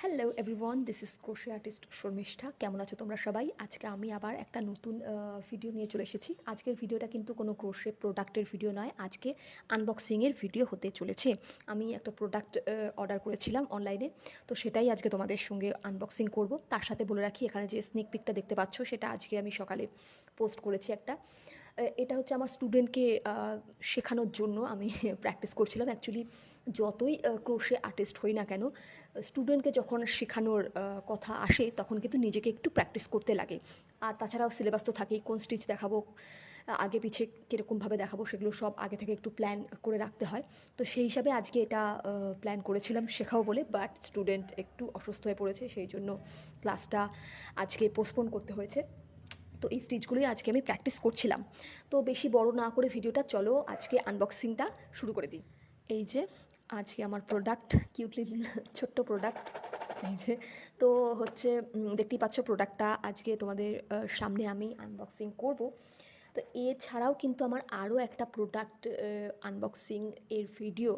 Hello everyone, this is crochet artist Sharmishtha. কেমন আছো তোমরা সবাই? আজকে আমি আবার একটা নতুন ভিডিও নিয়ে চলে এসেছি। আজকের ভিডিওটা কিন্তু কোনো ক্রোশে প্রোডাক্টের ভিডিও নয়, আজকে আনবক্সিংয়ের ভিডিও হতে চলেছে। আমি একটা প্রোডাক্ট অর্ডার করেছিলাম অনলাইনে, তো সেটাই আজকে তোমাদের সঙ্গে আনবক্সিং করব। তার সাথে বলে রাখি, এখানে যে স্নেক পিকটা দেখতে পাচ্ছ সেটা আজকে আমি সকালে পোস্ট করেছি একটা। এটা হচ্ছে আমার স্টুডেন্টকে শেখানোর জন্য আমি প্র্যাকটিস করছিলাম। অ্যাকচুয়ালি যতই ক্রোশে আর্টিস্ট হই না কেন, স্টুডেন্টকে যখন শেখানোর কথা আসে তখন কিন্তু নিজেকে একটু প্র্যাকটিস করতে লাগে। আর তাছাড়াও সিলেবাস তো থাকেই, কোন স্টিচ দেখাবো, আগে পিছে কীরকমভাবে দেখাবো, সেগুলো সব আগে থেকে একটু প্ল্যান করে রাখতে হয়। তো সেই হিসাবে আজকে এটা প্ল্যান করেছিলাম শেখাও বলে, বাট স্টুডেন্ট একটু অসুস্থ হয়ে পড়েছে, সেই জন্য ক্লাসটা আজকে পোস্টপোন করতে হয়েছে। তো এই স্টিচগুলোই আজকে আমি প্র্যাকটিস করছিলাম। তো বেশি বড় না করে ভিডিওটা, চলো আজকে আনবক্সিংটা শুরু করে দিই। এই যে আজকে আমার প্রোডাক্ট, কিউট লিটল ছোট্ট প্রোডাক্ট। এই যে, তো হচ্ছে দেখতেই পাচ্ছ প্রোডাক্টটা আজকে তোমাদের সামনে আমি আনবক্সিং করব। তো এছাড়াও কিন্তু আমার আরও একটা প্রোডাক্ট আনবক্সিং এর ভিডিও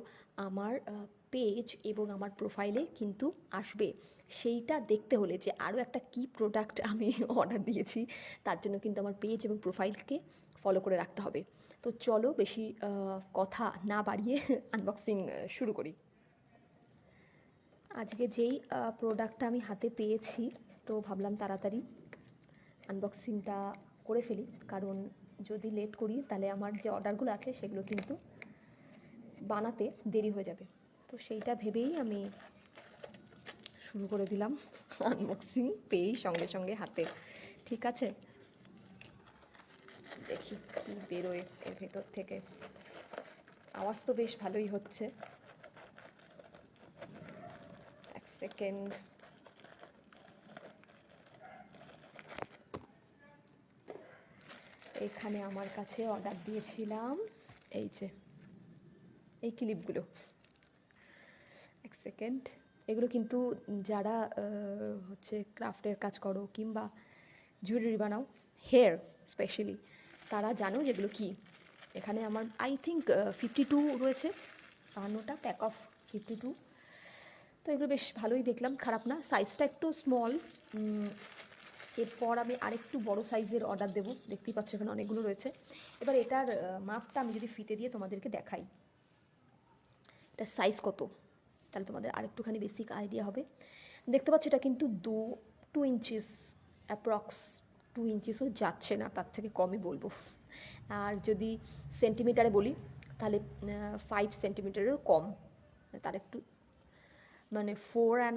আমার পেজ এবং আমার প্রোফাইলে কিন্তু আসবে। সেইটা দেখতে হলে যে আরও একটা কী প্রোডাক্ট আমি অর্ডার দিয়েছি, তার জন্য কিন্তু আমার পেজ এবং প্রোফাইলকে ফলো করে রাখতে হবে। তো চলো বেশি কথা না বাড়িয়ে আনবক্সিং শুরু করি। আজকে যেই প্রোডাক্টটা আমি হাতে পেয়েছি, তো ভাবলাম তাড়াতাড়ি আনবক্সিংটা করে ফেলি, কারণ যদি লেট করি তাহলে আমার যে অর্ডারগুলো আছে সেগুলো কিন্তু বানাতে দেরি হয়ে যাবে। তো সেইটা ভেবেই আমি শুরু করে দিলাম আনবক্সিং, পেয়েই সঙ্গে সঙ্গে হাতে। ঠিক আছে, দেখি কী বেরোয় এর ভেতর থেকে। আওয়াজ তো বেশ ভালোই হচ্ছে। এক সেকেন্ড। এখানে আমার কাছে অর্ডার দিয়েছিলাম এই যে এই ক্লিপগুলো। এক সেকেন্ড। এগুলো কিন্তু যারা হচ্ছে ক্রাফটের কাজ করো কিংবা জুয়েলারি বানাও, হেয়ার স্পেশালি, তারা জানো যেগুলো কি। এখানে আমার আই থিঙ্ক 52 রয়েছে, 52টা প্যাক অফ 52। তো এগুলো বেশ ভালোই দেখলাম, খারাপ না। সাইজটা একটু স্মল। এরপর আমি আরেকটু বড় সাইজের অর্ডার দেবো। দেখতেই পাচ্ছ এখানে অনেকগুলো রয়েছে। এবার এটার মাপটা আমি যদি ফিতে দিয়ে তোমাদেরকে দেখাই, এটার সাইজ কত, তাহলে তোমাদের আরেকটুখানি বেসিক আইডিয়া হবে। দেখতে পাচ্ছ এটা কিন্তু 2 ইঞ্চিস অ্যাপ্রক্স, 2 ইঞ্চিসও যাচ্ছে না, তার থেকে কমই বলবো। আর যদি সেন্টিমিটারে বলি তাহলে 5 সেন্টিমিটারেরও কম, তার একটু, মানে 4.5